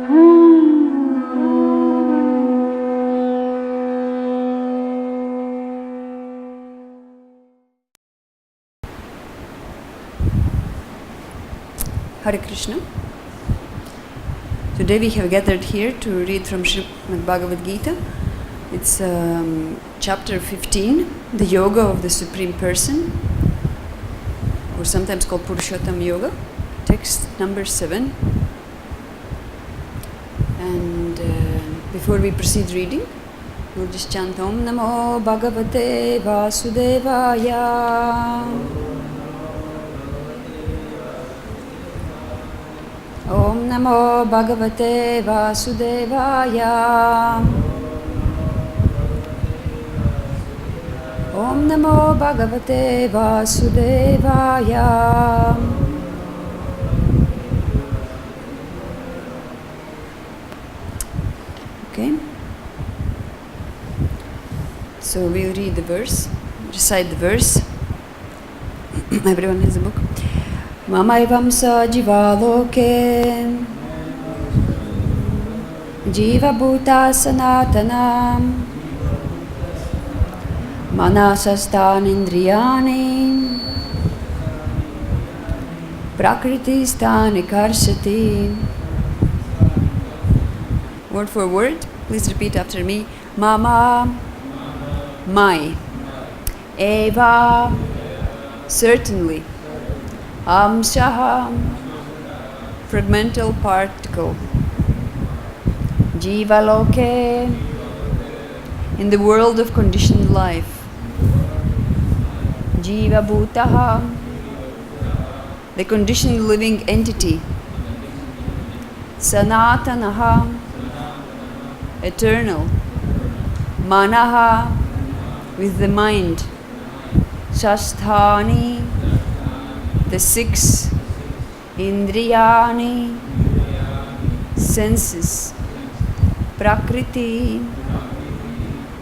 Hare Krishna. Today we have gathered here to read from Bhagavad-Gita. It's chapter 15, the Yoga of the Supreme Person, or sometimes called Purushottam Yoga, text number 7. And before we proceed reading, we'll just chant Om Namo Bhagavate Vasudevaya. Om Namo Bhagavate Vasudevaya. Om Namo Bhagavate Vasudevaya. Okay. So we'll read the verse, recite the verse. Everyone has a book. Mamaivam sa jivaloke jiva bhuta sanatanam manasastan indriyani prakriti stani karsati. Word for word, please repeat after me. Mama, my. Eva, certainly. Amshaha, fragmental particle. Jivaloke, in the world of conditioned life. Jiva bhutaha, the conditioned living entity. Sanatanaha, eternal. Manaha, with the mind. Shasthani, the 6. Indriyani, senses. Prakriti,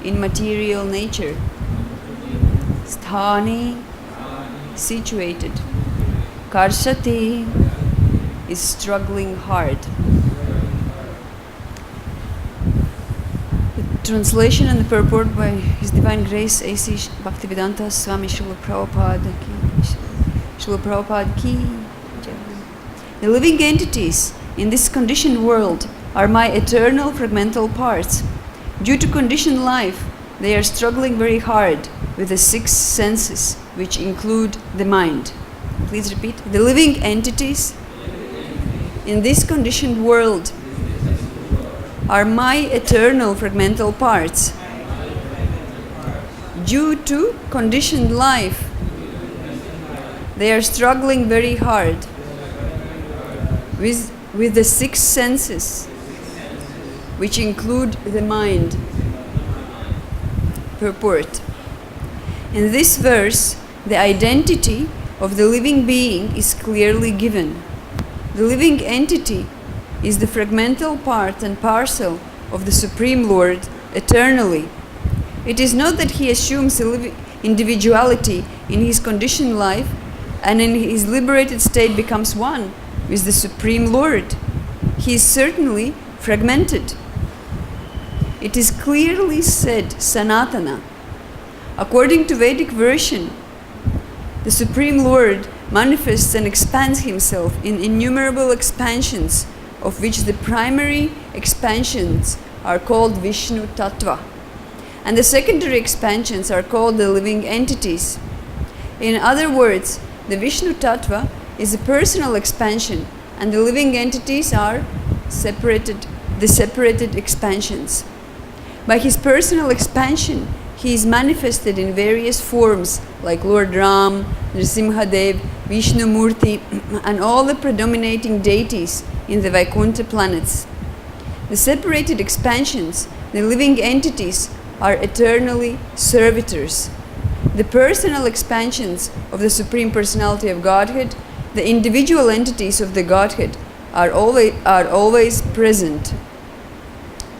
in material nature. Sthani, situated. Karshati, is struggling hard. The translation and the purport by His Divine Grace A.C. Bhaktivedanta Swami Srila Prabhupada ki. Srila Prabhupada ki. The living entities in this conditioned world are my eternal fragmental parts. Due to conditioned life, they are struggling very hard with the 6 senses, which include the mind. Please repeat. The living entities in this conditioned world are my eternal fragmental parts. Due to conditioned life, they are struggling very hard with the 6 senses, which include the mind. Purport. In this verse, the identity of the living being is clearly given. The living entity is the fragmental part and parcel of the Supreme Lord eternally. It is not that he assumes individuality in his conditioned life and in his liberated state becomes one with the Supreme Lord. He is certainly fragmented. It is clearly said, Sanatana. According to Vedic version, the Supreme Lord manifests and expands himself in innumerable expansions, of which the primary expansions are called Vishnu Tattva, and the secondary expansions are called the living entities. In other words, the Vishnu Tattva is a personal expansion, and the living entities are the separated expansions. By his personal expansion, he is manifested in various forms like Lord Ram, Nrsimhadev, Vishnu Murti, and all the predominating deities in the Vaikuntha planets. The separated expansions, the living entities, are eternally servitors. The personal expansions of the Supreme Personality of Godhead, the individual entities of the Godhead, are always present.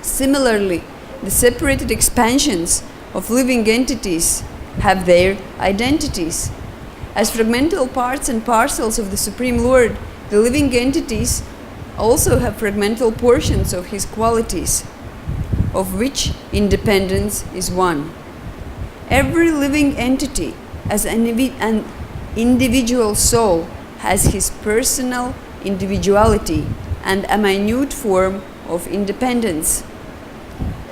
Similarly, the separated expansions of living entities have their identities. As fragmental parts and parcels of the Supreme Lord, the living entities also have fragmental portions of his qualities, of which independence is one. Every living entity, as an individual soul, has his personal individuality and a minute form of independence.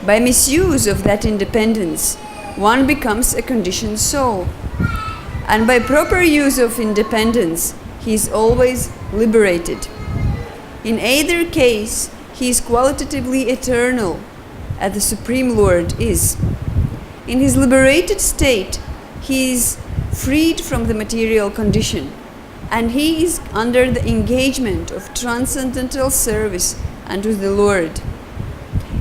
By misuse of that independence, one becomes a conditioned soul. And by proper use of independence, he is always liberated. In either case, he is qualitatively eternal, as the Supreme Lord is. In his liberated state, he is freed from the material condition, and he is under the engagement of transcendental service unto the Lord.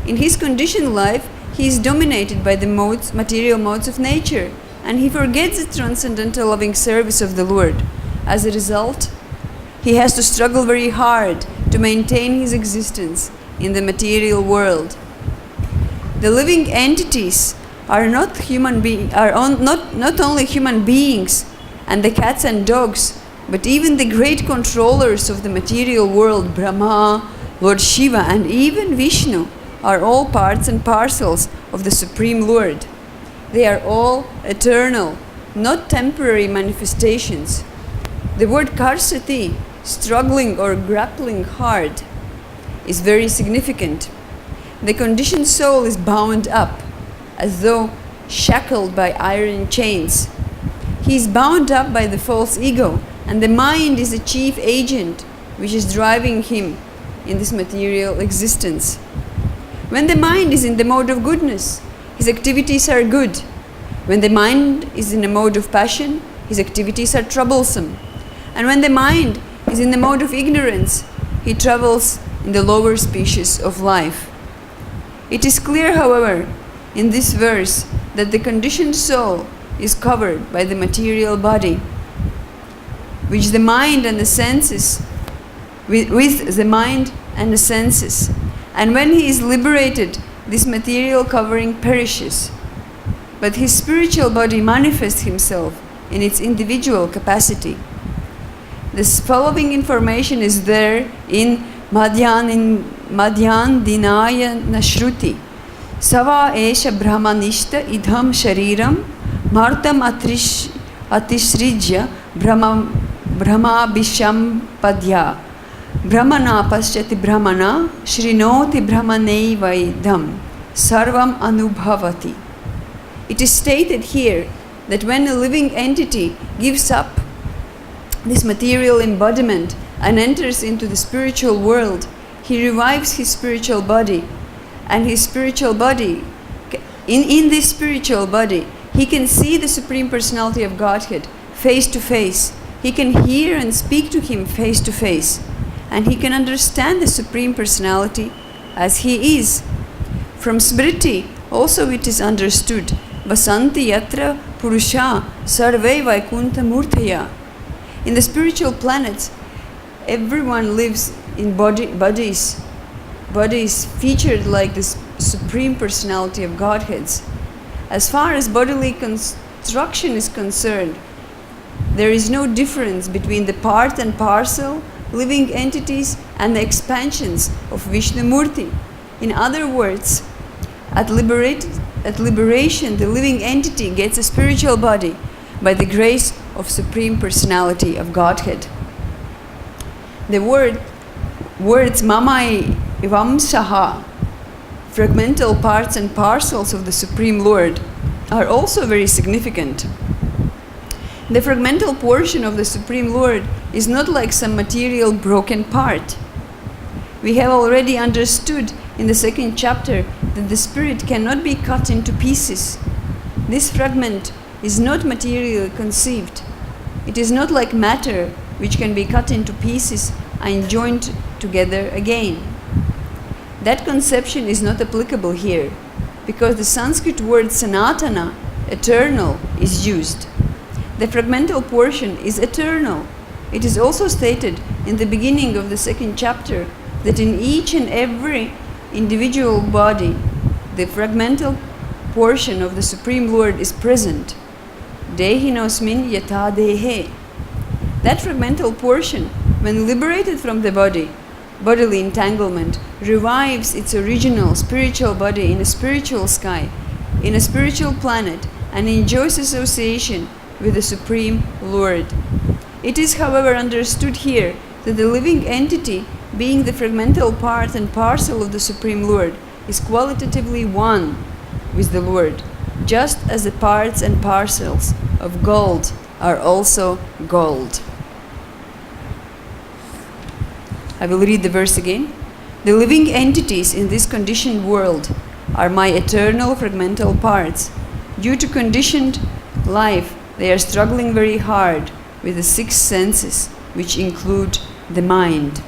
In his conditioned life, he is dominated by the material modes of nature, and he forgets the transcendental loving service of the Lord. As a result, he has to struggle very hard to maintain his existence in the material world. The living entities are not only human beings and the cats and dogs, but even the great controllers of the material world, Brahma, Lord Shiva, and even Vishnu, are all parts and parcels of the Supreme Lord. They are all eternal, not temporary manifestations. The word karsati, struggling or grappling hard, is very significant. The conditioned soul is bound up, as though shackled by iron chains. He is bound up by the false ego, and the mind is the chief agent which is driving him in this material existence. When the mind is in the mode of goodness, his activities are good. When the mind is in a mode of passion, his activities are troublesome. And when the mind is in the mode of ignorance, he travels in the lower species of life. It is clear, however, in this verse that the conditioned soul is covered by the material body, which the mind and the senses, with the mind and the senses. And when he is liberated, this material covering perishes. But his spiritual body manifests himself in its individual capacity. This following information is there in Madhyan Dinaya Nashruti. Sava Esha Brahmanishta Idham Shariram Martam Atishrijya Brahma Bisham Padya Brahmana Paschati Brahmana Shrinoti Brahmanei Vaidam Sarvam Anubhavati. It is stated here that when a living entity gives up this material embodiment and enters into the spiritual world, he revives his spiritual body, and his spiritual body, in this spiritual body, he can see the Supreme Personality of Godhead face to face. He can hear and speak to him face to face, and he can understand the Supreme Personality as he is. From Smriti also it is understood, Vasanti Yatra Purusha Sarve Vaikunta Murtaya. In the spiritual planets, everyone lives in bodies featured like this Supreme Personality of Godheads. As far as bodily construction is concerned, there is no difference between the part and parcel living entities and the expansions of Vishnu Murti. In other words, at liberation, the living entity gets a spiritual body by the grace of Supreme Personality of Godhead. The words Mama Ivamsaha, fragmental parts and parcels of the Supreme Lord, are also very significant. The fragmental portion of the Supreme Lord is not like some material broken part. We have already understood in the second chapter that the spirit cannot be cut into pieces. This fragment is not materially conceived. It is not like matter which can be cut into pieces and joined together again. That conception is not applicable here because the Sanskrit word sanatana, eternal, is used. The fragmental portion is eternal. It is also stated in the beginning of the second chapter that in each and every individual body, the fragmental portion of the Supreme Lord is present. Dehinosmin yata dehe. That fragmental portion, when liberated from the body, bodily entanglement, revives its original spiritual body in a spiritual sky, in a spiritual planet, and enjoys association with the Supreme Lord. It is, however, understood here that the living entity, being the fragmental part and parcel of the Supreme Lord, is qualitatively one with the Lord, just as the parts and parcels of gold are also gold. I will read the verse again. The living entities in this conditioned world are my eternal fragmental parts. Due to conditioned life, they are struggling very hard with the six senses, which include the mind.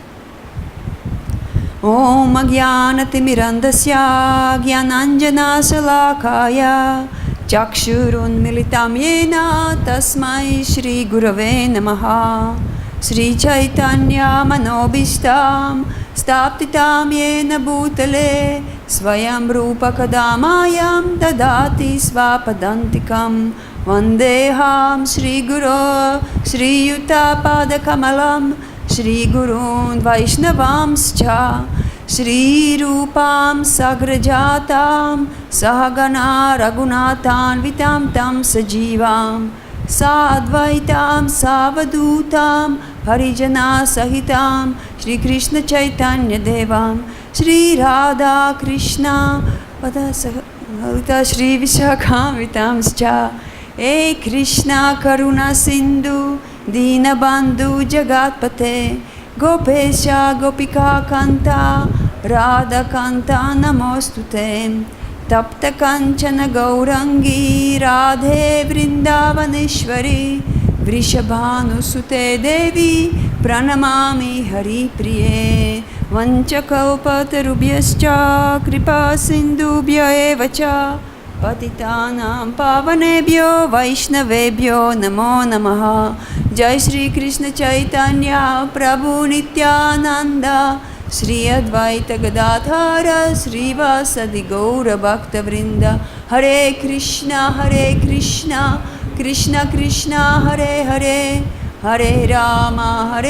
Om Ajnanatimirandasya Jnananjana Salakaya Chakshurun Militam Yena Tasmai Shri Gurave Namaha Shri Chaitanya Manobishtam Staptitam Yena Bhutale Svayam Rupa Kadamayam Dadati Svapadantikam Vandeham Shri Guru Shri Yuta Padakamalam Shri Gurun Vaishnavamscha Shri Rupam Sagrajatam Sahagana Raghunatan Vitam Tam Sajivam Sadvaitam Savadutam Harijana Sahitam Shri Krishna Chaitanya Devam Shri Radha Krishna Pada Shri Vishakam Vitamscha E Krishna Karuna Sindhu Dina Bandhu Jagatpate Gopesha Gopika Kanta Radha Kanta Namostute Tapta Kanchana Gaurangi Radhe Vrindavaneshwari Vrishabhanu Sute Devi Pranamami Hari Priye Vanchakalpatarubhyascha Kripa Sindhubhya Evacha Patitanam Pavanebhyo Vaishnavebhyo Namo Namaha Jai Shri Krishna Chaitanya Prabhu Nityananda Shri Advaita Gadadhara Shri Vasadi Gaura Bhakta Vrinda Hare Krishna Krishna Krishna Hare Hare Hare Rama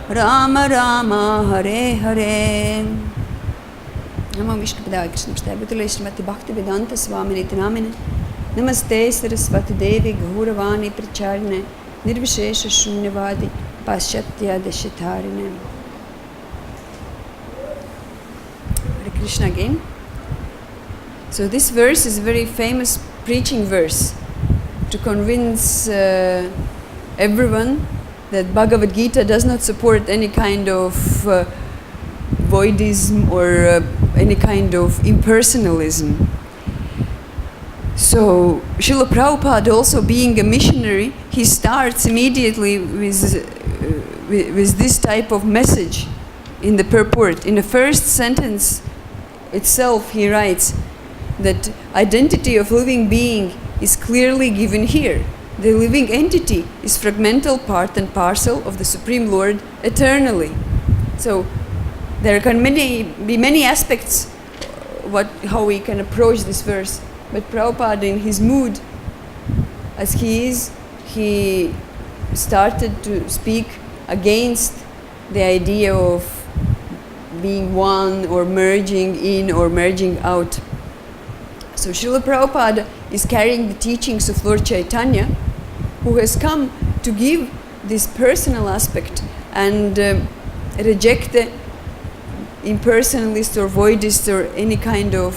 Rama Rama Hare Hare Namo Vishnupadaya Krishna Prasthaya Bhutale Srimati Bhakti-Vedanta Swaminiti Namine Namaste Saraswati Devi Gauravani Pracharine Nirvishesha Shunyavadi Paschatya Deshitarine. Hare Krishna again. So this verse is a very famous preaching verse to convince everyone that Bhagavad-Gita does not support any kind of voidism or any kind of impersonalism. So Srila Prabhupada, also being a missionary, he starts immediately with this type of message in the purport. In the first sentence itself, he writes that identity of living being is clearly given here. The living entity is fragmental part and parcel of the Supreme Lord eternally. So there can be many aspects how we can approach this verse. But Prabhupada, in his mood, as he is, he started to speak against the idea of being one or merging in or merging out. So Srila Prabhupada is carrying the teachings of Lord Chaitanya, who has come to give this personal aspect and reject the impersonalist or voidist or any kind of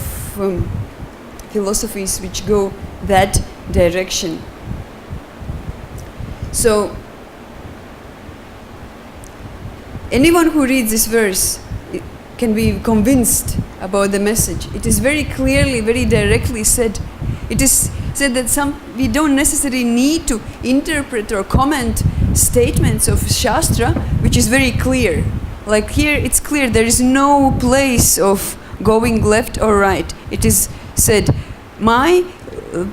philosophies which go that direction. So anyone who reads this verse can be convinced about the message. It is very clearly, very directly said. It is said that we don't necessarily need to interpret or comment statements of Shastra, which is very clear. Like here, it's clear there is no place of going left or right. It is said, my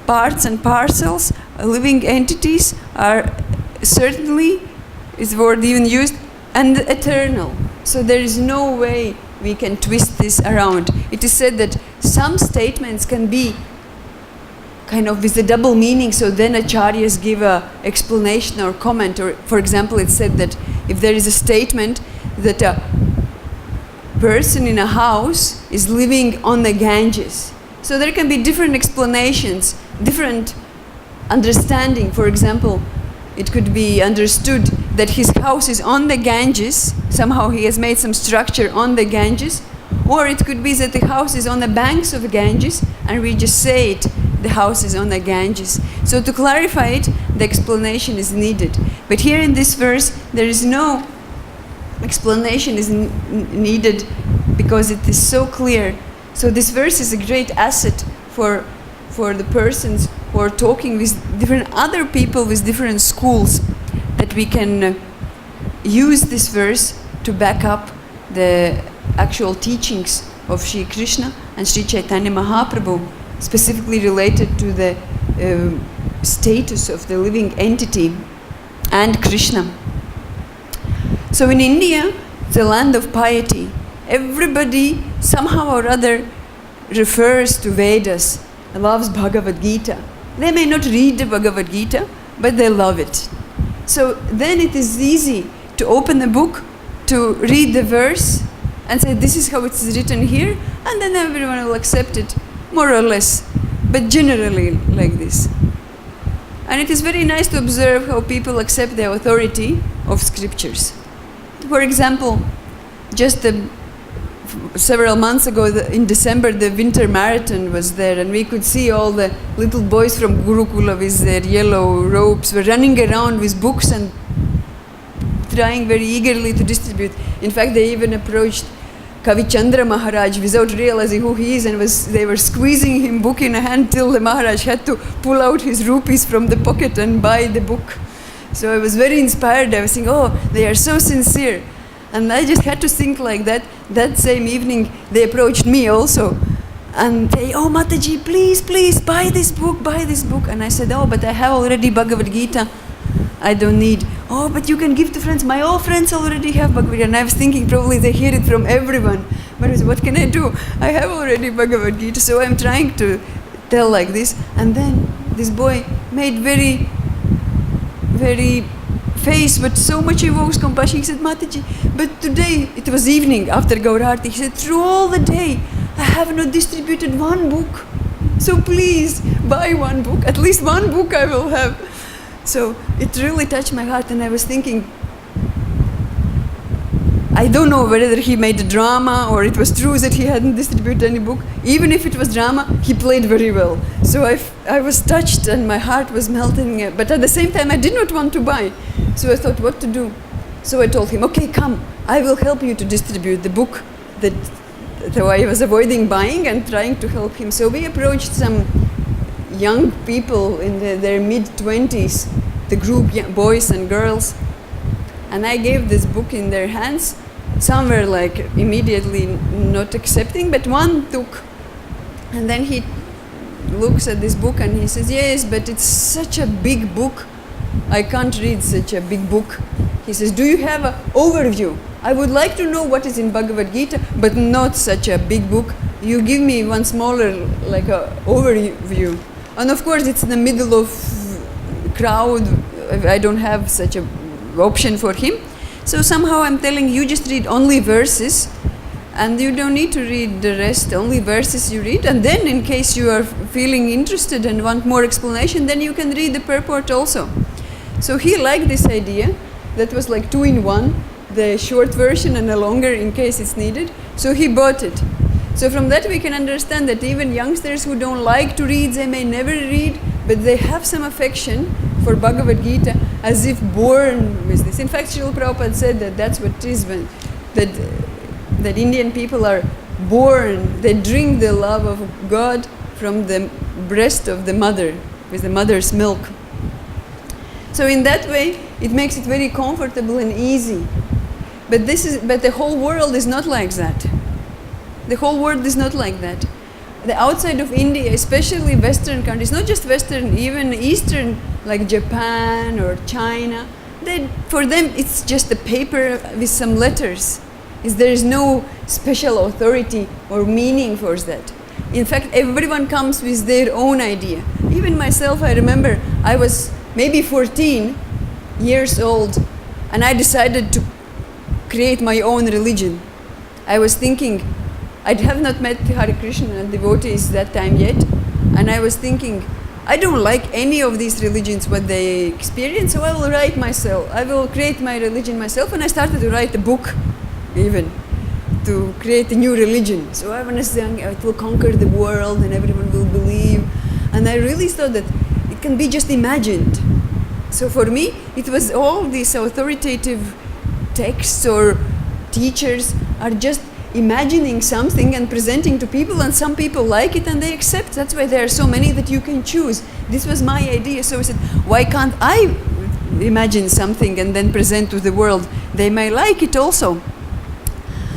parts and parcels, living entities, are certainly, is the word even used, and eternal. So there is no way we can twist this around. It is said that some statements can be kind of with a double meaning, so then acharyas give a explanation or comment. Or, for example, it's said that if there is a statement that a person in a house is living on the Ganges. So there can be different explanations, different understanding. For example, it could be understood that his house is on the Ganges, somehow he has made some structure on the Ganges, or it could be that the house is on the banks of the Ganges, and we just say it, the house is on the Ganges. So to clarify it, the explanation is needed. But here in this verse, there is no explanation is needed because it is so clear. So this verse is a great asset for the persons who are talking with different other people with different schools, that we can use this verse to back up the actual teachings of Sri Krishna and Sri Chaitanya Mahaprabhu, specifically related to the status of the living entity and Krishna. So in India, the land of piety, everybody somehow or other refers to Vedas, loves Bhagavad-Gita. They may not read the Bhagavad-Gita, but they love it. So then it is easy to open the book, to read the verse and say, this is how it's written here, and then everyone will accept it, more or less, but generally like this. And it is very nice to observe how people accept the authority of scriptures. For example, just several months ago, in December, the winter marathon was there, and we could see all the little boys from Gurukula with their yellow robes were running around with books and trying very eagerly to distribute. In fact, they even approached Kavichandra Maharaj without realizing who he is, and they were squeezing him book in a hand till the Maharaj had to pull out his rupees from the pocket and buy the book. So I was very inspired. I was thinking, oh, they are so sincere. And I just had to think like that. That same evening, they approached me also. And they, oh, Mataji, please, please, buy this book, buy this book. And I said, oh, but I have already Bhagavad-Gita. I don't need. Oh, but you can give to friends. My old friends already have Bhagavad-Gita. And I was thinking probably they hear it from everyone. But I said, what can I do? I have already Bhagavad-Gita. So I'm trying to tell like this. And then this boy made very face, but so much evokes compassion. He said, Mataji, but today, it was evening after Gaurarti, he said, through all the day, I have not distributed one book. So please, buy one book. At least one book I will have. So it really touched my heart, and I was thinking, I don't know whether he made a drama or it was true that he hadn't distributed any book. Even if it was drama, he played very well. So I was touched and my heart was melting. But at the same time, I did not want to buy. So I thought, what to do? So I told him, okay, come, I will help you to distribute the book. So I was avoiding buying and trying to help him. So we approached some young people in their mid-20s, the group, boys and girls. And I gave this book in their hands. Some were like immediately not accepting, but one took. And then he looks at this book and he says, yes, but it's such a big book. I can't read such a big book. He says, do you have an overview? I would like to know what is in Bhagavad-Gita, but not such a big book. You give me one smaller, like a overview. And of course, it's in the middle of crowd. I don't have such a option for him. So somehow I'm telling you, just read only verses, and you don't need to read the rest, only verses you read. And then in case you are feeling interested and want more explanation, then you can read the purport also. So he liked this idea. That was like 2-in-1, the short version and a longer in case it's needed. So he bought it. So from that we can understand that even youngsters who don't like to read, they may never read, but they have some affection for Bhagavad-Gita as if born with this. In fact, Srila Prabhupada said that that's what it is, that Indian people are born, they drink the love of God from the breast of the mother, with the mother's milk. So in that way, it makes it very comfortable and easy. But the whole world is not like that. The whole world is not like that. The outside of India, especially Western countries, not just Western, even Eastern, like Japan or China, for them it's just a paper with some letters. There is no special authority or meaning for that. In fact, everyone comes with their own idea. Even myself, I remember I was maybe 14 years old, And I decided to create my own religion. I was thinking, I have not met Hare Krishna devotees that time yet, and I was thinking, I don't like any of these religions, what they experience, so I will write myself. I will create my religion myself, and I started to write a book, even, to create a new religion. So I was saying, it will conquer the world, and everyone will believe. And I really thought that it can be just imagined. So for me, it was all these authoritative texts or teachers are just imagining something and presenting to people, and some people like it and they accept. That's why there are so many that you can choose. This was my idea, so I said, why can't I imagine something and then present to the world? They may like it also.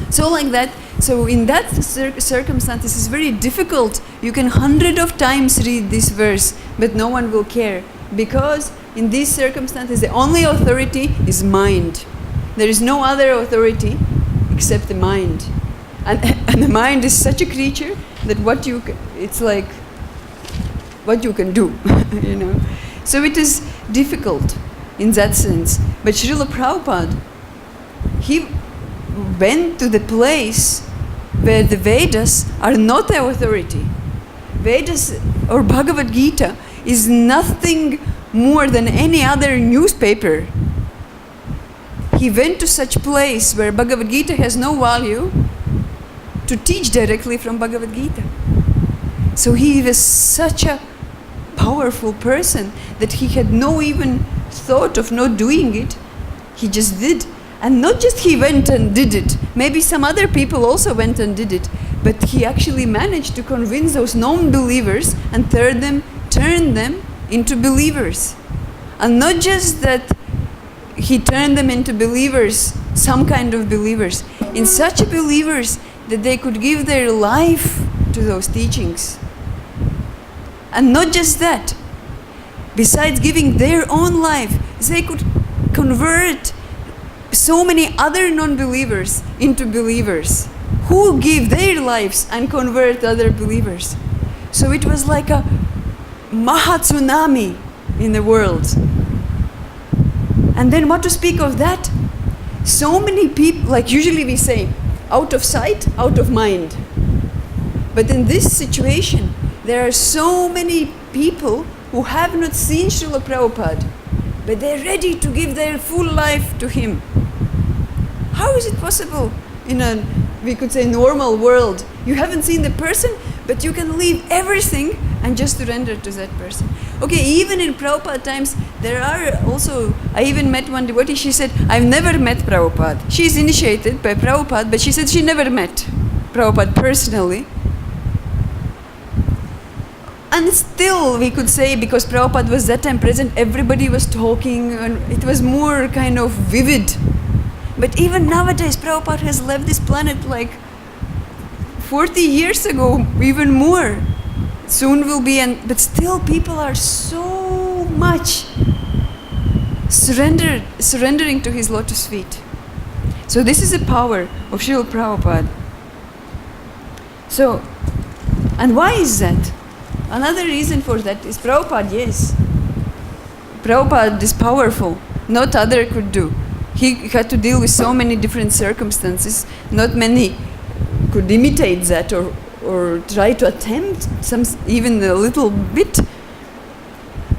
So like that, so in that circumstances, it's very difficult. You can 100 of times read this verse, but no one will care, because in these circumstances, the only authority is mind. There is no other authority except the mind. And the mind is such a creature that it's like what you can do, you know. So it is difficult in that sense. But Srila Prabhupada, he went to the place where the Vedas are not the authority. Vedas or Bhagavad-Gita is nothing more than any other newspaper. He went to such place where Bhagavad-Gita has no value to teach directly from Bhagavad-Gita. So he was such a powerful person that he had no even thought of not doing it. He just did. And not just he went and did it. Maybe some other people also went and did it. But he actually managed to convince those non-believers and turn them into believers. And not just that he turned them into believers, some kind of believers, in such believers that they could give their life to those teachings. And not just that, besides giving their own life, they could convert so many other non-believers into believers who give their lives and convert other believers. So it was like a Maha tsunami in the world. And then what to speak of that? So many people, like usually we say, out of sight, out of mind. But in this situation, there are so many people who have not seen Srila Prabhupada, but they're ready to give their full life to him. How is it possible in a, we could say, normal world? You haven't seen the person, but you can leave everything and just surrender to that person. Okay, even in Prabhupada times, there are also, I even met one devotee, she said, I've never met Prabhupada. She's initiated by Prabhupada, but she said she never met Prabhupada personally. And still, we could say, because Prabhupada was that time present, everybody was talking, and it was more kind of vivid. But even nowadays, Prabhupada has left this planet like 40 years ago, even more. Soon will be, but still people are so much surrendering to his lotus feet. So this is the power of Srila Prabhupada. So, and why is that? Another reason for that is Prabhupada, yes. Prabhupada is powerful, not other could do. He had to deal with so many different circumstances, not many could imitate that or try to attempt some, even a little bit.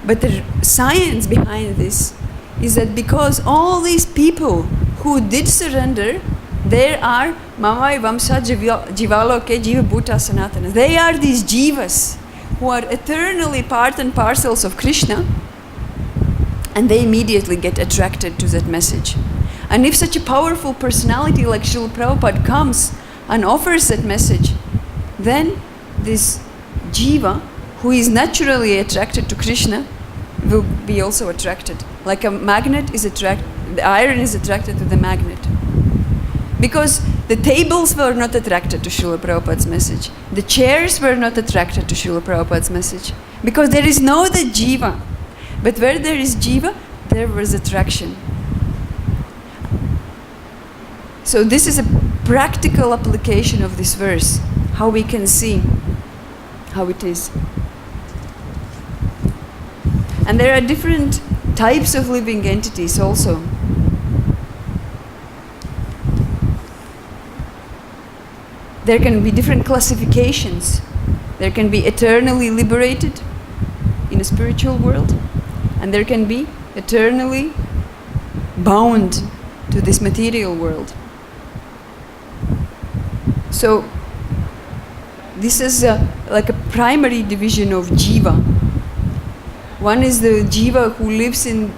But the science behind this is that because all these people who did surrender, there are Mamai Vamsa Jivaloke Jiva Bhuta Sanatana. They are these jivas who are eternally part and parcels of Krishna, and they immediately get attracted to that message. And if such a powerful personality like Srila Prabhupada comes and offers that message, then this jiva, who is naturally attracted to Krishna, will be also attracted. Like a magnet is attracted, the iron is attracted to the magnet. Because the tables were not attracted to Srila Prabhupada's message. The chairs were not attracted to Srila Prabhupada's message. Because there is no the jiva. But where there is jiva, there was attraction. So this is a practical application of this verse, how we can see how it is. And there are different types of living entities also. there can be different classifications. There can be eternally liberated in a spiritual world, and there can be eternally bound to this material world. So this is like a primary division of jiva. One is the jiva who lives in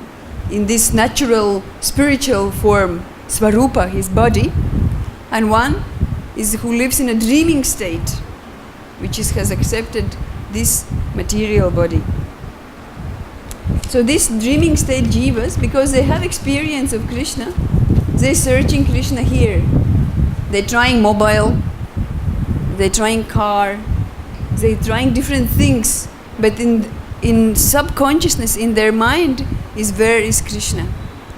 this natural spiritual form, svarupa, his body, and one is who lives in a dreaming state, which has accepted this material body. So these dreaming state jivas, because they have experience of Krishna, they're searching Krishna here. They're trying mobile, they're trying car, they're trying different things, but in subconsciousness, in their mind, is where is Krishna.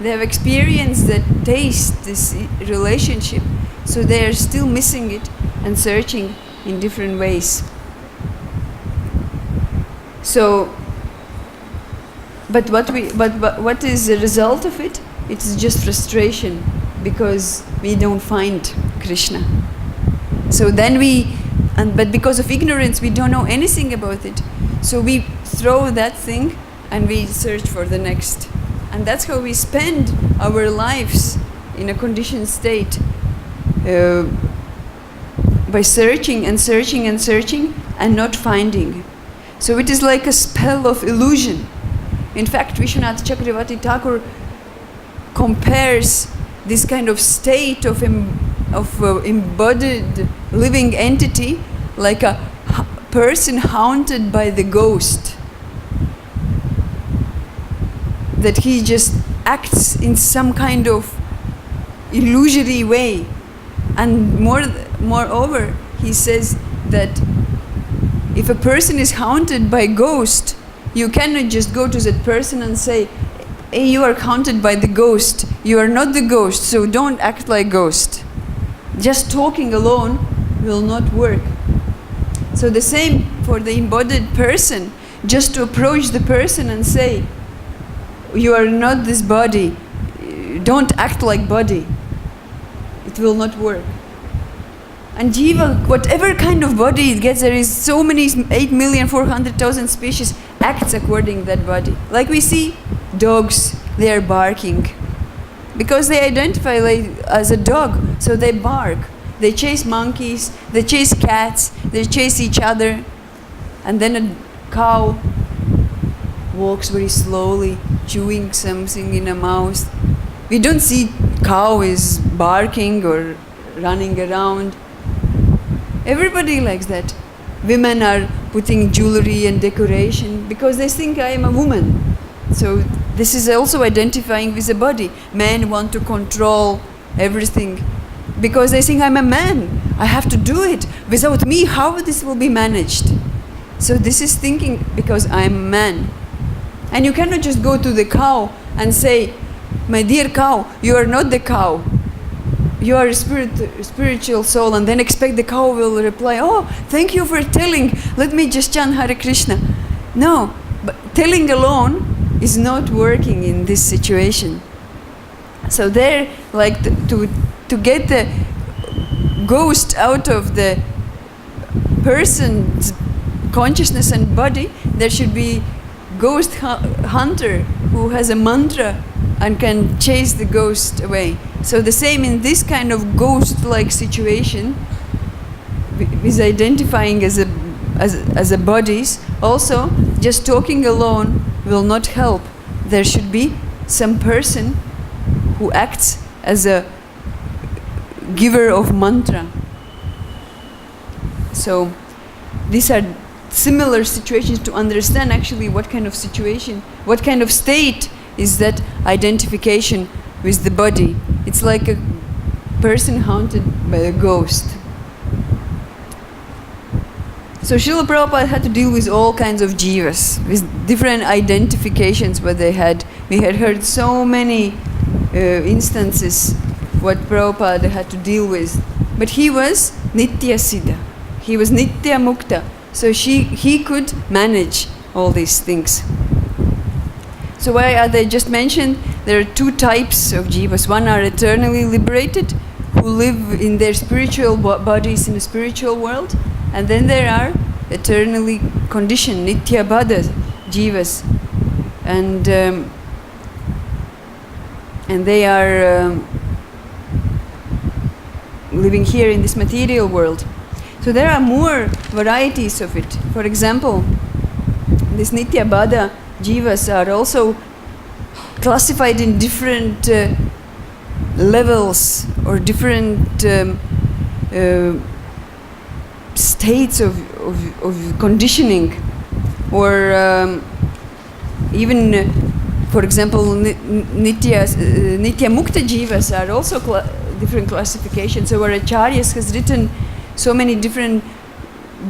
They have experienced that taste, this relationship, so they are still missing it and searching in different ways. So, but what is the result of it? It's just frustration, because we don't find Krishna. So then but because of ignorance, we don't know anything about it. So we throw that thing and we search for the next. And that's how we spend our lives in a conditioned state, by searching and searching and searching and not finding. So it is like a spell of illusion. In fact, Vishwanath Chakravarti Thakur compares this kind of state of embodied living entity like a person haunted by the ghost. That he just acts in some kind of illusory way. And moreover, he says that if a person is haunted by ghost, you cannot just go to that person and say, hey, you are haunted by the ghost. You are not the ghost, so don't act like ghost. Just talking alone will not work. So the same for the embodied person, just to approach the person and say, you are not this body, don't act like body. It will not work. And jiva, whatever kind of body it gets, there is so many, 8,400,000 species, acts according to that body. Like we see dogs, they are barking. Because they identify as a dog, so they bark. They chase monkeys, they chase cats, they chase each other. And then a cow walks very slowly, chewing something in a mouth. We don't see cow is barking or running around. Everybody likes that. Women are putting jewelry and decoration because they think I am a woman. So this is also identifying with the body. Men want to control everything because they think I'm a man. I have to do it. Without me, how this will be managed? So this is thinking because I'm a man. And you cannot just go to the cow and say, my dear cow, you are not the cow. You are a spiritual soul, and then expect the cow will reply, oh, thank you for telling, let me just chant Hare Krishna. No, but telling alone is not working in this situation. So there, like to get the ghost out of the person's consciousness and body, there should be ghost hunter who has a mantra and can chase the ghost away. So the same in this kind of ghost-like situation, with identifying as a bodies, also just talking alone will not help. There should be some person who acts as a giver of mantra. So these are similar situations to understand actually what kind of situation, what kind of state is that identification with the body. It's like a person haunted by a ghost. So Srila Prabhupada had to deal with all kinds of jivas, with different identifications what they had. We had heard so many instances what Prabhupada had to deal with. But he was Nitya Siddha. He was Nitya Mukta. So he could manage all these things. So why are they just mentioned? There are two types of jivas. One are eternally liberated, who live in their spiritual bodies in the spiritual world, and then there are eternally conditioned nitya baddha jivas, and they are living here in this material world. So there are more varieties of it. For example, these nitya baddha jivas are also classified in different levels or different states of conditioning, or even for example nitya mukta jivas are also different classifications. So our acharyas has written so many different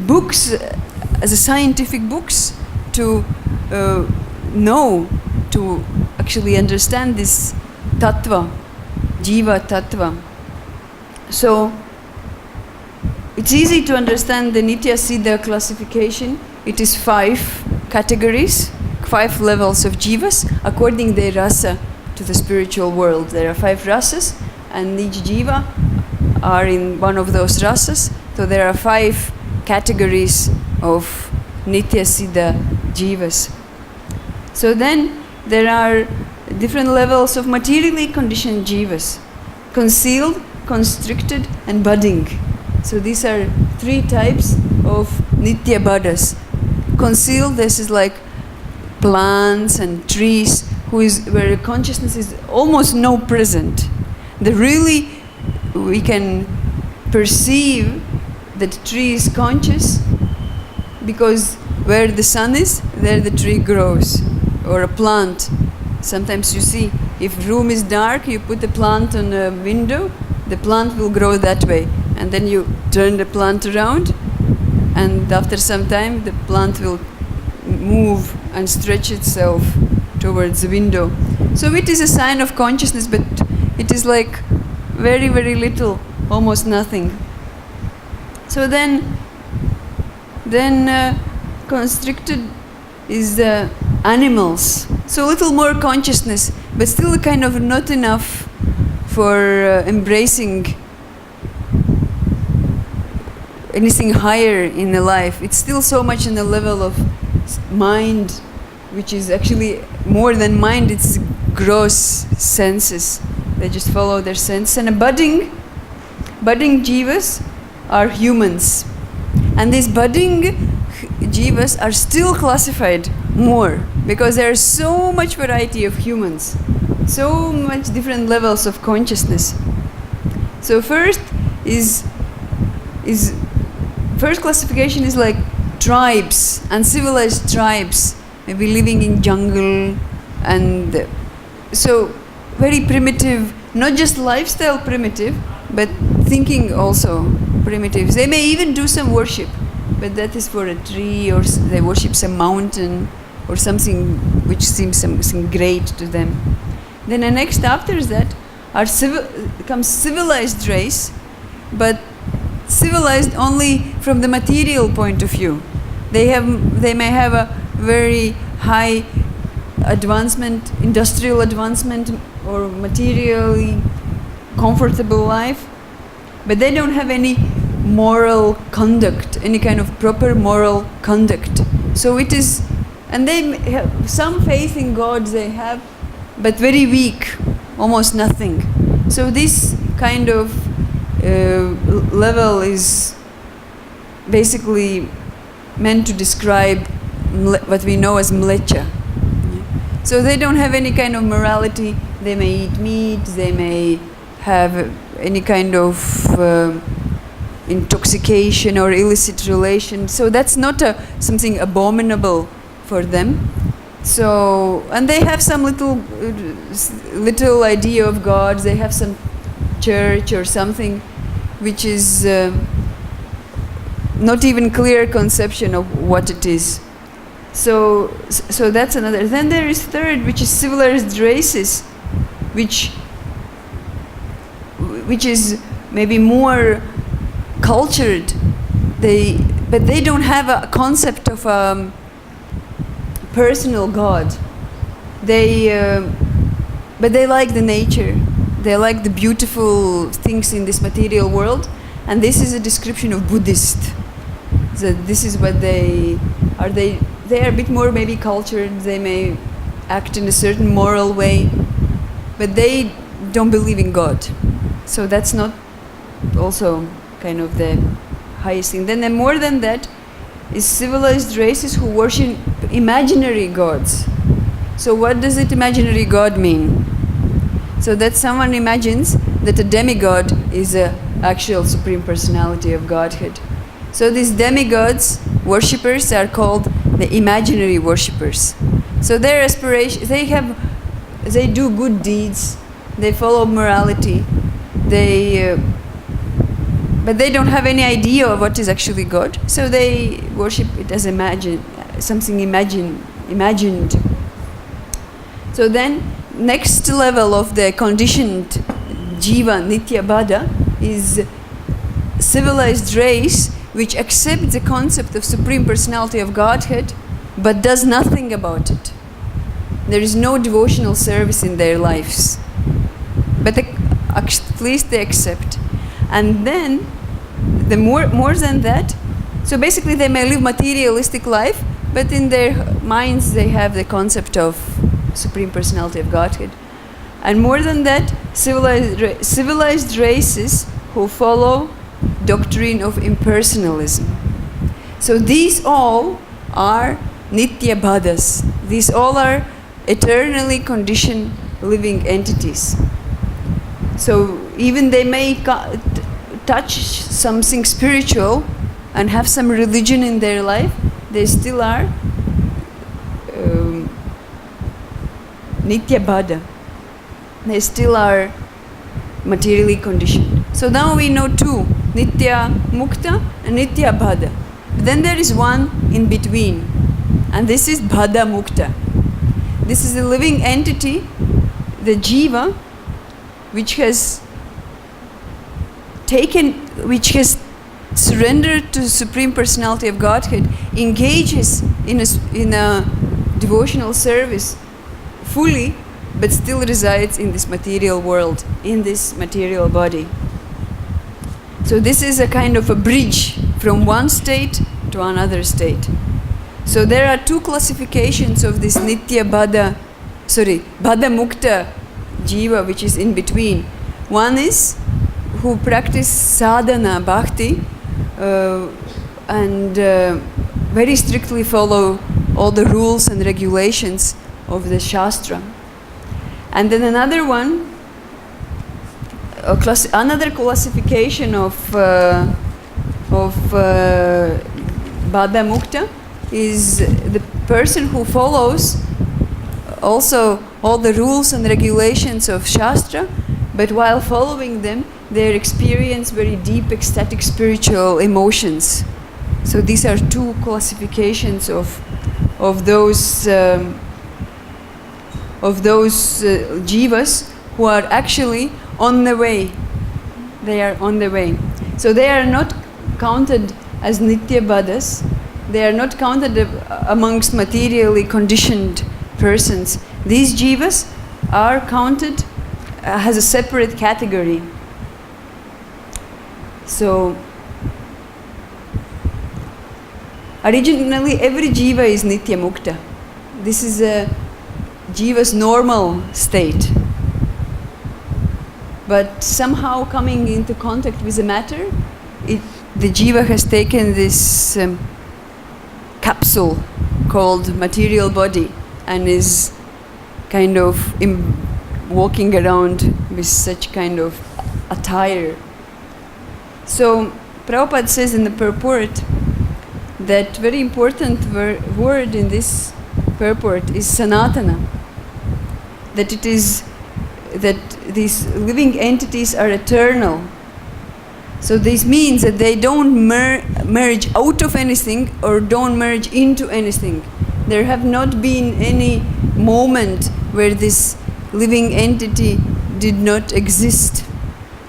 books as a scientific books to know, to actually understand this tattva, jiva tattva. So it's easy to understand the nitya siddha classification. It is 5 categories, 5 levels of jivas according their rasa to the spiritual world. There are 5 rasas, and each jiva are in one of those rasas. So there are 5 categories of nitya siddha jivas. So then there are different levels of materially conditioned jivas: concealed, constricted, and budding. So these are 3 types of nitya baddhas. Concealed, this is like plants and trees, where consciousness is almost no present. We can perceive that tree is conscious because where the sun is, there the tree grows. Or a plant. Sometimes you see, if room is dark, you put a plant on a window, the plant will grow that way. And then you turn the plant around, and after some time, the plant will move and stretch itself towards the window. So it is a sign of consciousness, but it is like very, very little, almost nothing. So then constricted is the animals. So a little more consciousness, but still kind of not enough for embracing anything higher in the life. It's still so much in the level of mind, which is actually more than mind, it's gross senses. They just follow their sense. And budding jivas are humans. And these budding jivas are still classified more, because there is so much variety of humans, so much different levels of consciousness. So first classification is like tribes, uncivilized tribes, maybe living in jungle, and so very primitive, not just lifestyle primitive, but thinking also primitives. They may even do some worship, but that is for a tree, or they worship some mountain or something which seems something great to them. Then the next after that comes civilized race, but civilized only from the material point of view. They may have a very high advancement, industrial advancement, or materially comfortable life, but they don't have any moral conduct, any kind of proper moral conduct. So it is, and they have some faith in God, they have, but very weak, almost nothing. So this kind of level is basically meant to describe what we know as mlecha. So they don't have any kind of morality. They may eat meat, they may have any kind of intoxication or illicit relation. So that's not something abominable for them. So, and they have some little idea of God. They have some church or something which is not even clear conception of what it is. So that's another. Then there is third, which is civilized races, which is maybe more cultured. But they don't have a concept of personal God. But they like the nature. they like the beautiful things in this material world, and this is a description of Buddhist. So this is what they are. They are a bit more maybe cultured. They may act in a certain moral way, but they don't believe in God. So that's not also kind of the highest thing. Then more than that is civilized races who worship imaginary gods. So what does it imaginary god mean? So that someone imagines that a demigod is a actual Supreme Personality of Godhead. So these demigods, worshippers, are called the imaginary worshippers. So their aspiration, they do good deeds, they follow morality, but they don't have any idea of what is actually God. So they worship it as something imagined. So then, next level of the conditioned jiva, nitya baddha, is civilized race which accepts the concept of Supreme Personality of Godhead but does nothing about it. There is no devotional service in their lives. But at least they accept. And then, the more than that, so basically they may live materialistic life, but in their minds they have the concept of Supreme Personality of Godhead. And more than that, civilized races who follow doctrine of impersonalism. So these all are nitya baddhas. These all are eternally conditioned living entities. So even they may touch something spiritual and have some religion in their life, they still are nitya baddha. They still are materially conditioned. So now we know two, nitya mukta and nitya baddha. Then there is one in between, and this is baddha mukta. This is a living entity, the jiva, which has surrendered to Supreme Personality of Godhead, engages in a devotional service fully, but still resides in this material world, in this material body. So this is a kind of a bridge from one state to another state. So there are two classifications of this nitya baddha mukta jiva, which is in between. One is who practice sadhana, bhakti, and very strictly follow all the rules and regulations of the Shastra. And then another one, another classification of baddha mukta is the person who follows also all the rules and regulations of Shastra, but while following them, they experience very deep ecstatic spiritual emotions. So these are two classifications of those jivas who are actually on the way. They are on the way. So they are not counted as nitya baddhas. They are not counted amongst materially conditioned persons. These jivas are counted as a separate category. So originally every jiva is nitya mukta. This is a jiva's normal state. But somehow coming into contact with the matter, the jiva has taken this capsule called material body and is kind of walking around with such kind of attire. So Prabhupada says in the purport that very important word in this purport is sanatana. That these living entities are eternal. So this means that they don't merge out of anything or don't merge into anything. There have not been any moment where this living entity did not exist.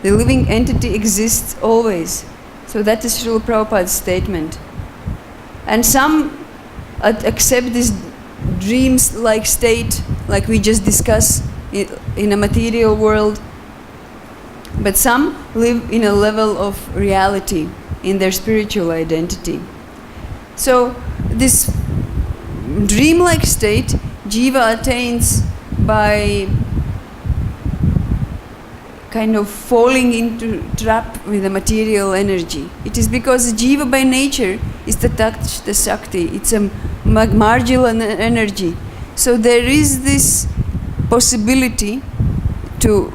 The living entity exists always. So that is Srila Prabhupada's statement. And some accept this dreams-like state, like we just discussed, in a material world, But some live in a level of reality in their spiritual identity. So this dreamlike state jiva attains by kind of falling into trap with the material energy. It is because jiva by nature is the sakti. It's a marginal energy. So there is this possibility to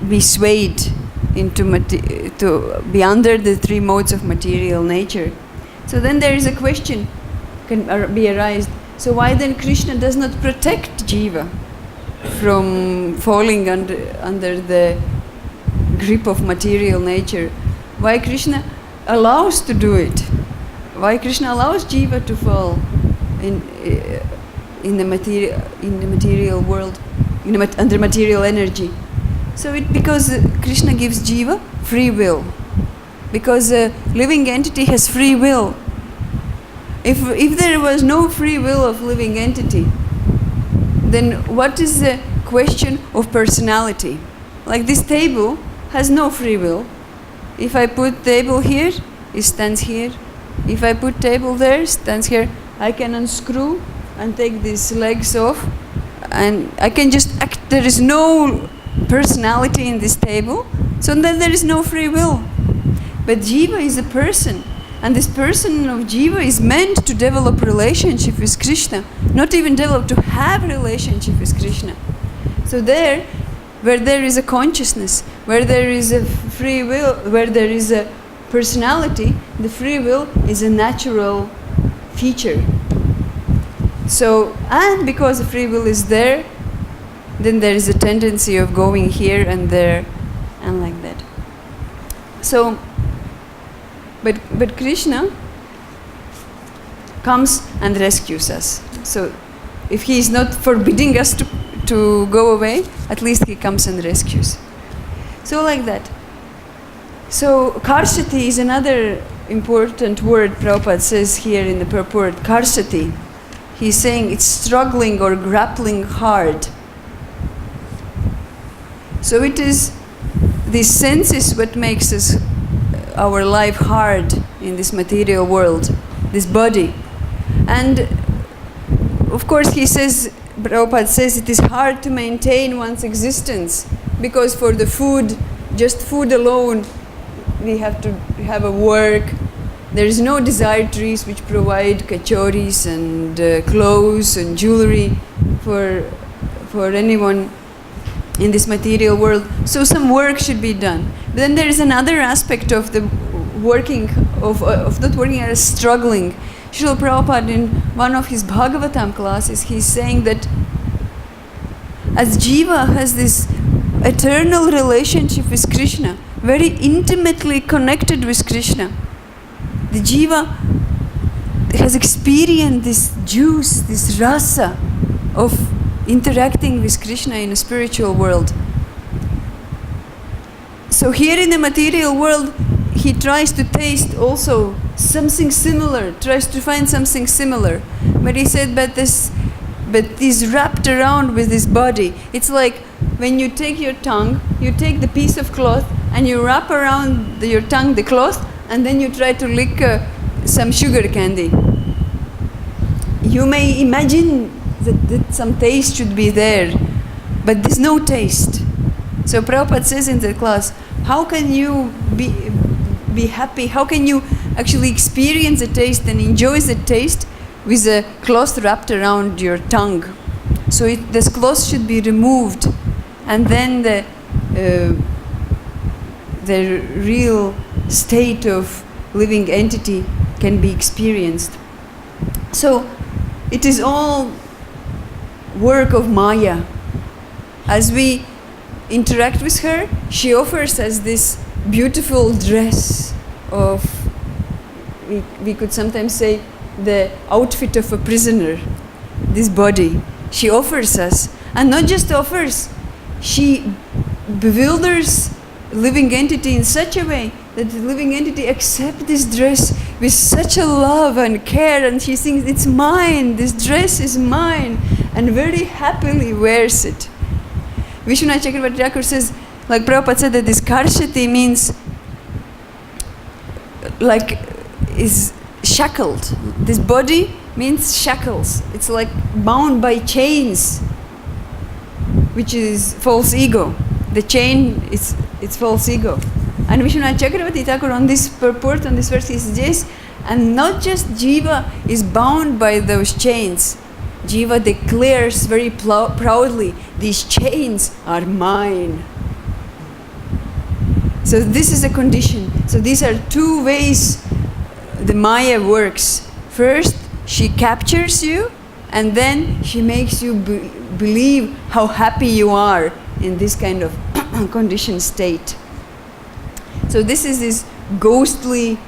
be swayed to be under the three modes of material nature. So then there is a question can be arised. So why then Krishna does not protect jiva from falling under the grip of material nature? Why Krishna allows to do it? Why Krishna allows jiva to fall in the material world, under material energy? So because Krishna gives jiva free will, because a living entity has free will. If there was no free will of living entity, then what is the question of personality? Like this table has no free will. If I put table here, it stands here. If I put table there, it stands here. I can unscrew and take these legs off, and I can just act. There is no personality in this table, so then there is no free will. But jiva is a person, and this person of jiva is meant to develop relationship with Krishna, not even develop, to have relationship with Krishna. So there, where there is a consciousness, where there is a free will, where there is a personality, the free will is a natural feature. So, and because the free will is there, then there is a tendency of going here and there and like that. So, but Krishna comes and rescues us. So if he is not forbidding us to go away, at least he comes and rescues. So like that. So karsati is another important word Prabhupada says here in the purport. Karsati. He's saying it's struggling or grappling hard. So it is, this sense is what makes our life hard in this material world, this body. And of course he says, Prabhupada says it is hard to maintain one's existence, because for the food, just food alone, we have to have a work. There is no desired trees which provide kachoris and clothes and jewelry for anyone in this material world. So some work should be done. But then there is another aspect of the working, of not working, as struggling. Srila Prabhupada, in one of his Bhagavatam classes, he's saying that as jiva has this eternal relationship with Krishna, very intimately connected with Krishna, the jiva has experienced this juice, this rasa of interacting with Krishna in a spiritual world. So here in the material world, he tries to taste also something similar, tries to find something similar. But he said, but this wrapped around with this body. It's like when you take your tongue, you take the piece of cloth and you wrap around your tongue the cloth, and then you try to lick some sugar candy. You may imagine that some taste should be there, but there's no taste. So Prabhupada says in the class, how can you be happy? How can you actually experience the taste and enjoy the taste with a cloth wrapped around your tongue? So this cloth should be removed, and then the real state of living entity can be experienced. So it is all work of Maya. As we interact with her, she offers us this beautiful dress of, we could sometimes say, the outfit of a prisoner, this body. She offers us, and not just offers, she bewilders living entity in such a way that the living entity accepts this dress with such a love and care, and she thinks, it's mine, this dress is mine, and very happily wears it. Vishwanath Chakravarti Thakur says, like Prabhupada said, that this karshati means like is shackled. This body means shackles. It's like bound by chains, which is false ego. The chain is it's false ego. And Vishwanath Chakravarti Thakur on this purport, on this verse, he says, and not just Jiva is bound by those chains. Jiva declares very proudly, these chains are mine. So this is a condition. So these are two ways the Maya works. First, she captures you, and then she makes you believe how happy you are in this kind of conditioned state. So this is this ghostly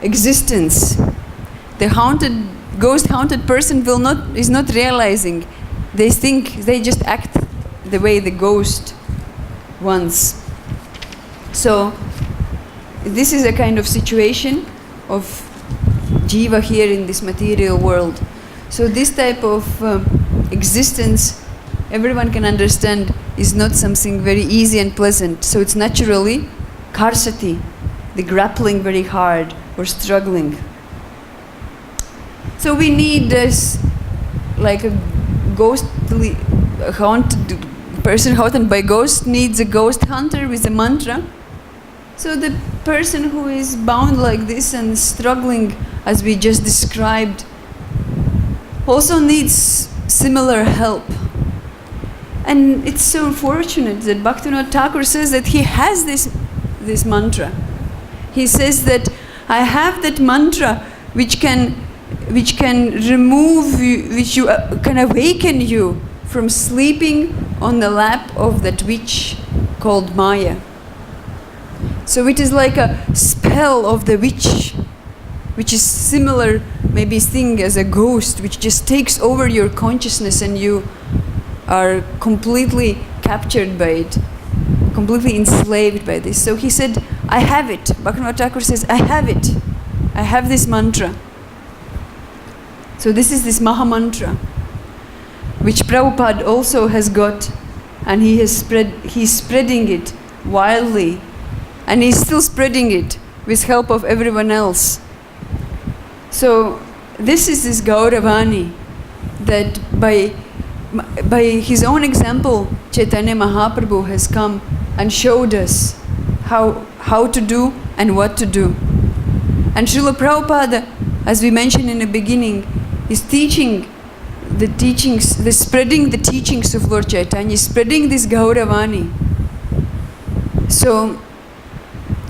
existence. The ghost-haunted person is not realizing. They think, they just act the way the ghost wants. So this is a kind of situation of jiva here in this material world. So this type of existence, everyone can understand, is not something very easy and pleasant. So it's naturally karsati, the grappling very hard or struggling. So we need this, like a ghostly, haunted person haunted by ghosts needs a ghost hunter with a mantra. So the person who is bound like this and struggling, as we just described, also needs similar help. And it's so unfortunate that Bhaktivinoda Thakur says that he has this mantra. He says that I have that mantra which can remove you, which can awaken you from sleeping on the lap of that witch called Maya. So it is like a spell of the witch, which is similar, maybe thing as a ghost, which just takes over your consciousness and you are completely captured by it, completely enslaved by this. So he said, I have it. Bhaktivinoda Thakur says, I have it. I have this mantra. So this is this Maha Mantra, which Prabhupada also has got, and he's spreading it wildly, and he's still spreading it with help of everyone else. So this is this Gauravani, that by his own example, Chaitanya Mahaprabhu has come and showed us how to do and what to do. And Srila Prabhupada, as we mentioned in the beginning, is teaching the teachings, spreading the teachings of Lord Chaitanya, spreading this Gauravani. So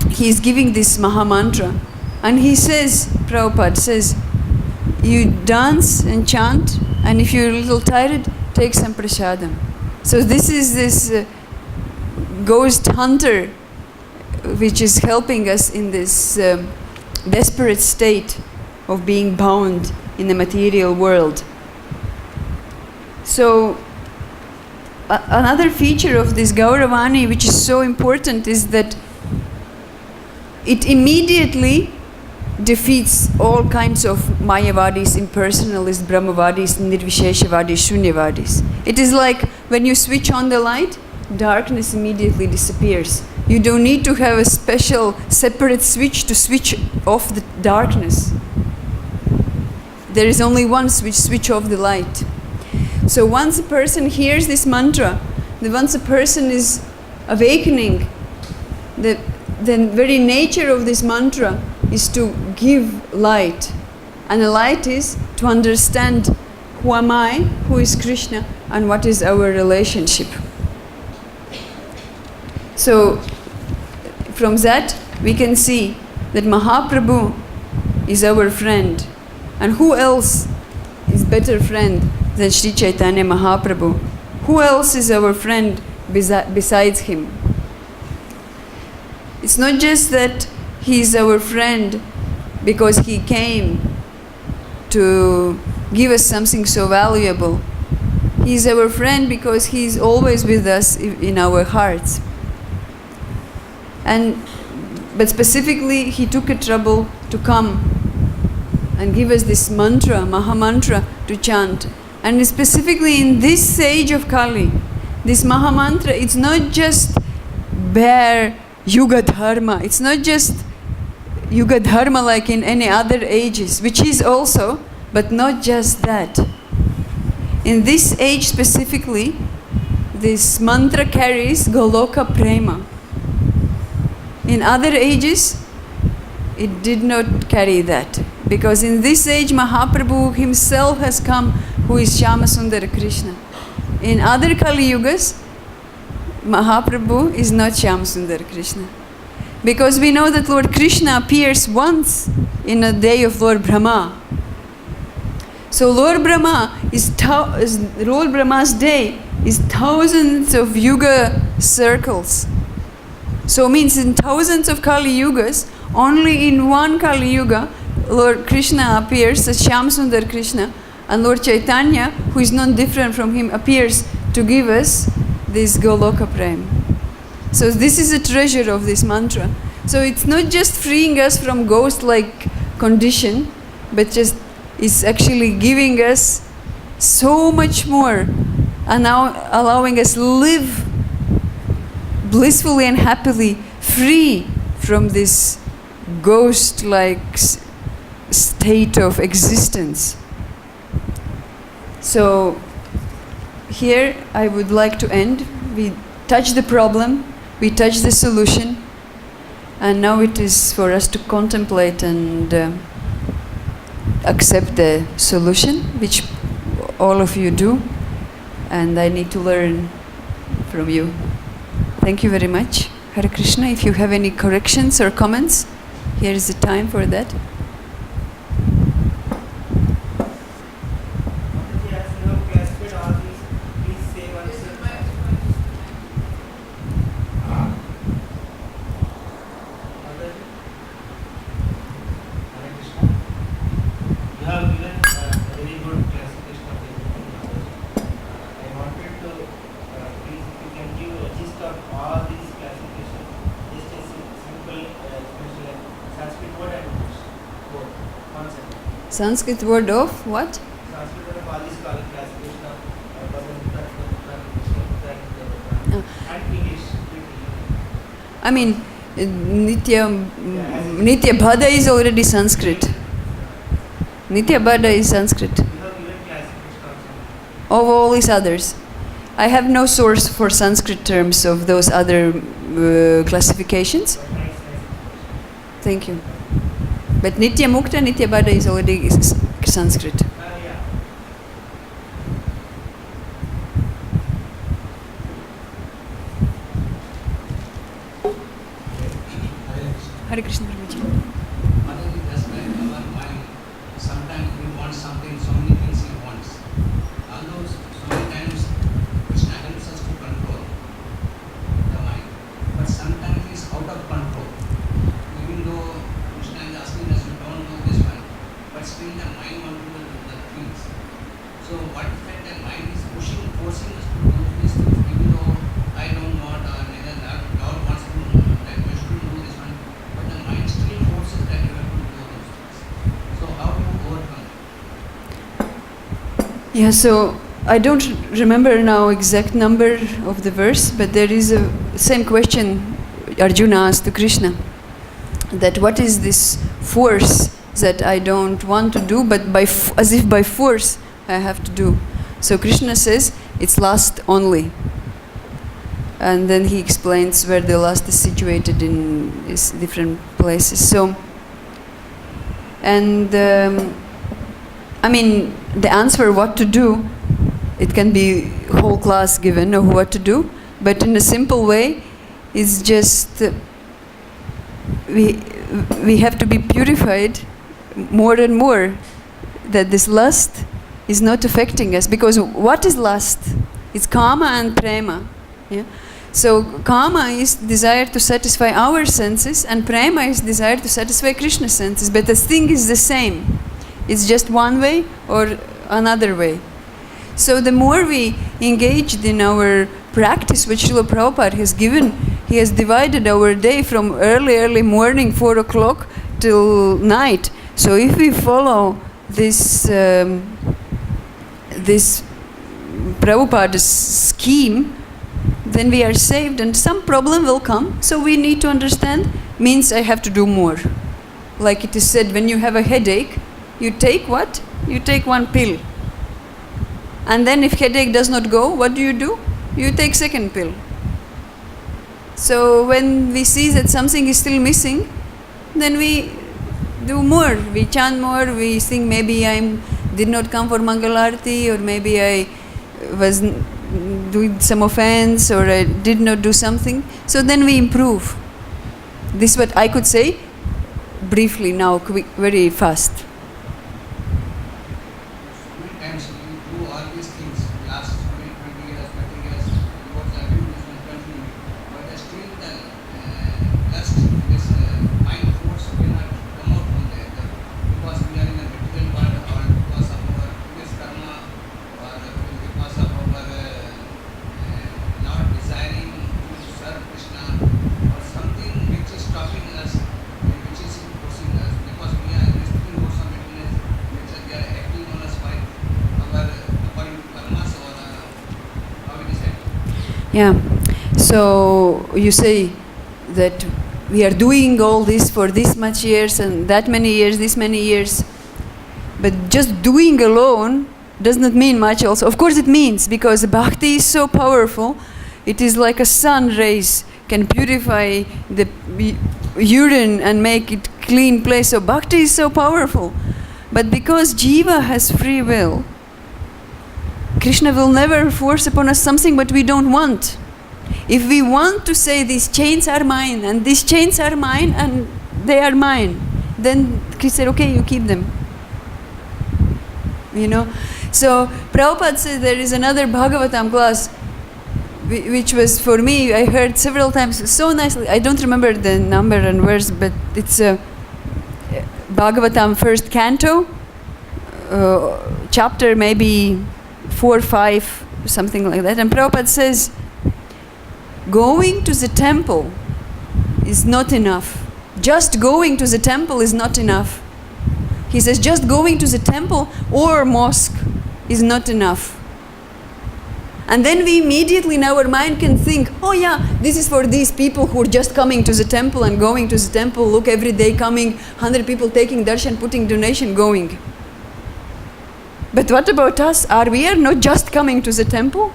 he is giving this Maha Mantra, and he says, Prabhupada says, you dance and chant, and if you're a little tired, take some prasadam. So this is this ghost hunter which is helping us in this desperate state of being bound in the material world. So another feature of this Gauravani which is so important is that it immediately defeats all kinds of Mayavadis, impersonalists, Brahmavadis, Nirvisheshavadis, Shunyavadis. It is like when you switch on the light, darkness immediately disappears. You don't need to have a special separate switch to switch off the darkness. There is only one switch off the light. So once a person hears this mantra, once a person is awakening, the very nature of this mantra is to give light. And the light is to understand who am I, who is Krishna, and what is our relationship. So from that we can see that Mahaprabhu is our friend. And who else is better friend than Sri Chaitanya Mahaprabhu? Who else is our friend besides him? It's not just that he is our friend because he came to give us something so valuable. He is our friend because he is always with us in our hearts. But specifically, he took a trouble to come and give us this mantra, Maha Mantra, to chant. And specifically in this age of Kali, this Maha Mantra, it's not just bare Yuga Dharma. It's not just Yuga Dharma like in any other ages, which is also, but not just that. In this age specifically, this mantra carries Goloka Prema. In other ages, it did not carry that. Because in this age, Mahaprabhu himself has come, who is Shyamasundara Krishna. In other Kali Yugas, Mahaprabhu is not Shyamasundara Krishna. Because we know that Lord Krishna appears once in a day of Lord Brahma. So Lord Brahma's day is thousands of yuga circles. So it means in thousands of Kali Yugas, only in one Kali Yuga, Lord Krishna appears as Shyamasundar Krishna, and Lord Chaitanya, who is not different from him, appears to give us this Goloka Prem. So this is a treasure of this mantra. So it's not just freeing us from ghost-like condition, but just is actually giving us so much more, and now allowing us live blissfully and happily, free from this ghost-like state of existence. So here I would like to end. We touch the problem, we touch the solution, and now it is for us to contemplate and accept the solution, which all of you do, and I need to learn from you. Thank you very much. Hare Krishna. If you have any corrections or comments, here is the time for that. Sanskrit word of what? Sanskrit word of all these classification of Bhagavad-Gita and English. I mean, Nitya Bhada is already Sanskrit. Nitya Bhada is Sanskrit. Of all these others. I have no source for Sanskrit terms of those other classifications. Thank you. But Nitya Mukta, Nitya Bhada is already Sanskrit. Hare Krishna Prabhuji. Mataji, just like our mind, sometimes we want something, so many things he wants. Although so many times Krishna helps us to control the mind, but sometimes it's out of control. Even though Krishna is asking us, you don't do this one, but still the mind wants to do the things. So what is that the mind is pushing, forcing us to do these things, even though I don't want or neither God wants to do that we should do this one, but the mind still forces that you have to do those things. So how do you overcome that? Yeah, so I don't remember now exact number of the verse, but there is a same question Arjuna asked to Krishna, that what is this force that I don't want to do, but as if by force I have to do. So Krishna says it's lust only, and then he explains where the lust is situated in is different places. So, and I mean, the answer what to do, it can be whole class given of what to do, but in a simple way, it's just we have to be purified more and more, that this lust is not affecting us. Because what is lust? It's kama and prema. Yeah? So kama is desire to satisfy our senses, and prema is desire to satisfy Krishna's senses. But the thing is the same. It's just one way or another way. So the more we engaged in our practice which Srila Prabhupada has given, he has divided our day from early morning, 4 o'clock, till night. So if we follow this this Prabhupada's scheme, then we are saved, and some problem will come. So we need to understand, means I have to do more. Like it is said, when you have a headache, you take what? You take one pill. And then if headache does not go, what do? You take second pill. So when we see that something is still missing, then we do more. We chant more, we think maybe I did not come for Mangalarti, or maybe I was doing some offense, or I did not do something. So then we improve. This is what I could say briefly now, quick, very fast. Many times you do all these things, last 20 years, 30 years, you are doing this and continuing, but still the lust, this mind force cannot come out from there. Because we are in a material world, or because of our previous karma, or because of our not desiring to serve Krishna, or something which is stopping us, which is forcing us, because we are receiving more some materials, which they are acting on us by our according to karmas, or how it is acting. Yeah. So you say that we are doing all this for this much years and that many years, this many years. But just doing alone does not mean much also. Of course it means, because bhakti is so powerful. It is like a sun rays can purify the urine and make it clean place. So bhakti is so powerful. But because jiva has free will, Krishna will never force upon us something what we don't want. If we want to say these chains are mine and these chains are mine and they are mine, then Krishna said, okay, you keep them. You know. So Prabhupada says there is another Bhagavatam class which was for me, I heard several times so nicely. I don't remember the number and verse, but it's a Bhagavatam first canto, chapter maybe 4 or 5, something like that. And Prabhupada says, going to the temple is not enough. Just going to the temple is not enough. He says just going to the temple or mosque is not enough. And then we immediately in our mind can think, oh yeah, this is for these people who are just coming to the temple and going to the temple. Look, every day coming, 100 people taking darshan, putting donation, going. But what about us? We are not just coming to the temple.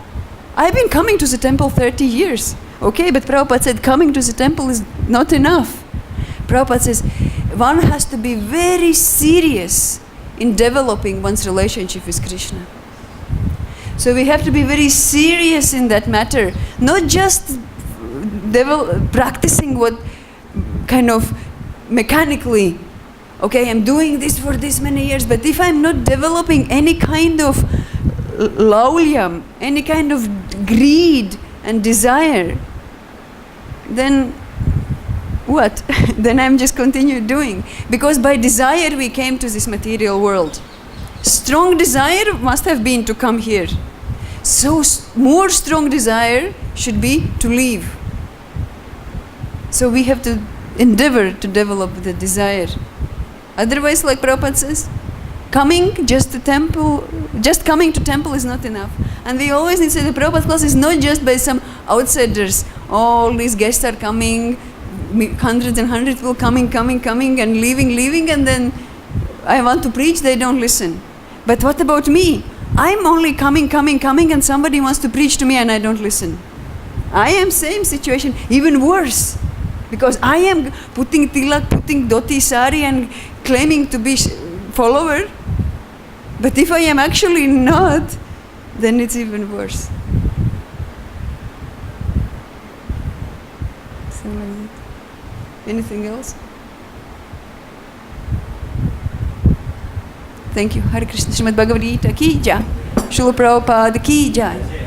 I've been coming to the temple 30 years. Okay, but Prabhupada said coming to the temple is not enough. Prabhupada says one has to be very serious in developing one's relationship with Krishna. So we have to be very serious in that matter, not just practicing what kind of mechanically, okay, I'm doing this for this many years, but if I'm not developing any kind of laulyam, any kind of greed and desire, then what? Then I'm just continue doing. Because by desire we came to this material world. Strong desire must have been to come here. So more strong desire should be to leave. So we have to endeavor to develop the desire. Otherwise, like Prabhupada says, coming to temple is not enough. And we always need to say the Prabhupada class is not just by some outsiders. All these guests are coming, hundreds and hundreds people coming and leaving, and then I want to preach, they don't listen. But what about me? I'm only coming, and somebody wants to preach to me and I don't listen. I am same situation, even worse. Because I am putting tilak, putting dhoti sari and claiming to be follower. But if I am actually not, then it's even worse. So like that. Anything else? Thank you. Hare Krishna. Srimad Bhagavad-Gita ki jai. Srila Prabhupada ki jai.